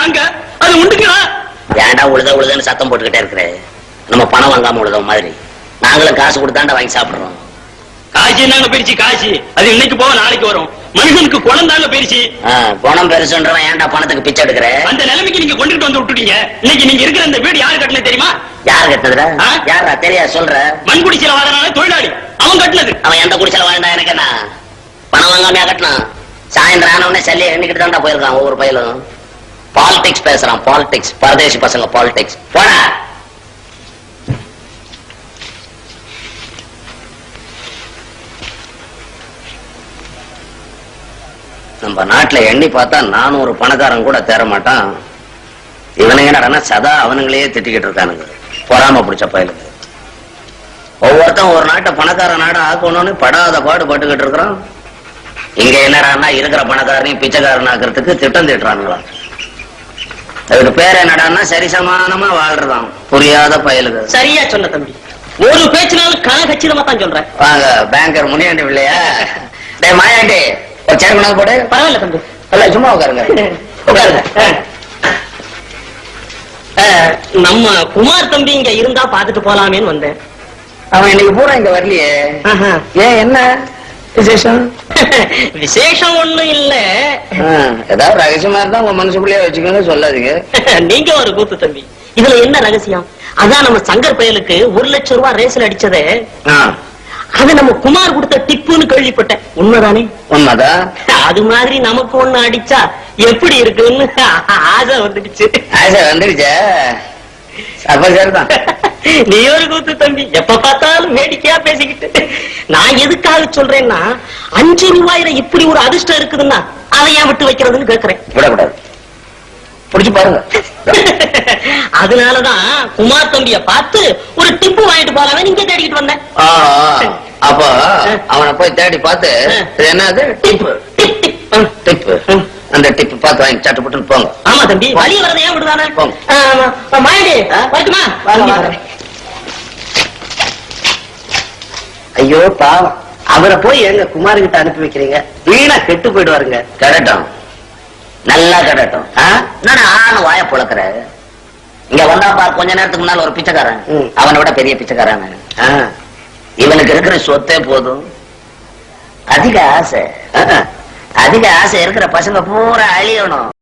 நாங்க அது உண்டுங்களா? ஏன்டா உழுதுன்னு சத்தம் போட்டுக்கிட்டே இருக்கிறேன். நம்ம பணம் வாங்காம உழுத மாதிரி நாங்களும் காசு கொடுத்தாண்டா வாங்கி சாப்பிடுறோம். காசி தாங்க பெருச்சு காசி, அது இன்னைக்கு போக நாளைக்கு வரும். மனுஷனுக்கு குணம் தாங்க பெருச்சு. குணம் பெருசுன்றவன் ஏன்டா பணத்துக்கு பிச்சை எடுக்கிற? அந்த நிலைமைக்கு நீங்க கொண்டுட்டு வந்து விட்டுட்டீங்க. இன்னைக்கு நீங்க இருக்கிற இந்த வீடு யாரு கட்டினது தெரியுமா? யாரு கட்டினதுடா? யாரா தெரியாது சொல்ற? மண் குடிச்சல வாழனால தொழிலாளி அவன் கட்டினது. அவன் எந்த குடிச்சல வாழ்ந்தா எனக்கு என்ன? பணம் வாங்காமையா கட்டினான்? சாயந்தரம் ஆனவனே சல்லியை எண்ணிக்கிட்டு தான்டா போயிருக்கான் ஒவ்வொரு பயிலும். பாலிடிக்ஸ் பேசுறான், பாலிடிக்ஸ். பரதேசி பசங்க பாலிடிக்ஸ். போடா. நம்ம நாட்டுல எண்ணி பார்த்தா 400 பணக்காரன் கூட தேர மாட்டான். இவனுங்க என்னடா சதா அவனுங்களே திட்டிக்கிட்டு இருக்கானுங்க. பொறாம பிடிச்ச பயலுக்கு. ஒவ்வொருத்தன் ஒரு நாட்டை பணக்கார நாடு ஆக்கணும்னு படாத பாடு பட்டுக்கிட்டு இருக்கிறான். இங்க என்னடான்னா இருக்கிற பணக்காரனையும் பிச்சைக்காரன் ஆக்கிறதுக்கு திட்டம் திட்டுறானுங்களா. அதுக்கு பேர் என்னடான்னா சரிசமானமா வாழ்றதான் புரியாத பயலுக்கு. சரியா சொன்ன தம்பி, ஒரு பேச்சுனாலும் கச்சிதமா தான் சொல்றேன். வாங்க பேங்கர் முனியாண்டி இல்லையா? டே மாயாண்டி ஒரு சேர் கொண்டாந்து போடு. பரவாயில்ல தம்பி, இல்ல சும்மா உட்காருங்க. உட்காருங்க. நம்ம குமார் தம்பி இங்க இருந்தா பாத்துட்டு போலாமேன்னு வந்தேன். அவன் இன்னைக்கு பூரா இங்க வரலையே. ஏன் என்ன விசேஷம்? விசேஷம் ஒண்ணும் இல்ல. ஏதாவது ரகசியமா இருந்தா உங்க மனசுக்குள்ளேயே வச்சுக்கோங்க, சொல்லாதீங்க. நீங்க ஒரு கூத்து தம்பி, இதுல என்ன ரகசியம்? அதான் நம்ம சங்கர் பயலுக்கு 1 லட்சம் ரூபாய் ரேஸ்ல அடிச்சதே, அது நம்ம குமார் கொடுத்த டிப்புன்னு கேள்விப்பட்டேன். உண்மைதானே? உண்மைதான். அது மாதிரி நமக்கு ஒண்ணு அடிச்சா எப்படி இருக்குன்னு ஆசை வந்துடுச்சு. ஆசை வந்துடுச்சா? அப்ப சரிதான். நீ ஒரு கூத்து தம்பி, எப்ப பார்த்தாலும் வேடிக்கையா பேசிக்கிட்டு. நான் எதுக்காக சொல்றேன்னா, 5 ரூபாயில இப்படி ஒரு அதிர்ஷ்டம் இருக்குதுன்னா அதை ஏன் விட்டு வைக்கிறதுன்னு கேக்குறேன். விடக்கூடாது, புடிச்சு பாருங்க. அதனாலதான் குமார் தம்பிய பார்த்து ஒரு டிப்பு வாங்கிட்டு போலாமே நீங்க தேடிக்கிட்டு வந்தேன். அப்ப அவனை போய் தேடி பார்த்து என்னது டிப்பு டிப்பு அந்த டிப்பு பார்த்து வாங்கி சட்டு புட்டுன்னு போங்க. ஆமா தம்பி, வழி வரதை ஏன் விடுதானே? மாயண்டி வரட்டுமா? ஐயோ பாவம், அவரை போய் எங்க குமார் கிட்ட அனுப்பி வைக்கிறீங்க? வீணா கெட்டு போயிடுவாருங்க. கடட்டும், நல்லா கடட்டும். ஆன வாய புழக்கிற. இங்க வந்தா பார், கொஞ்ச நேரத்துக்கு முன்னால ஒரு பிச்சைக்காரன், அவனை விட பெரிய பிச்சைக்காரன். இவனுக்கு இருக்கிற சொத்தே போதும். அதிக ஆசை, அதிக ஆசை இருக்கிற பசங்க பூரா அழியணும்.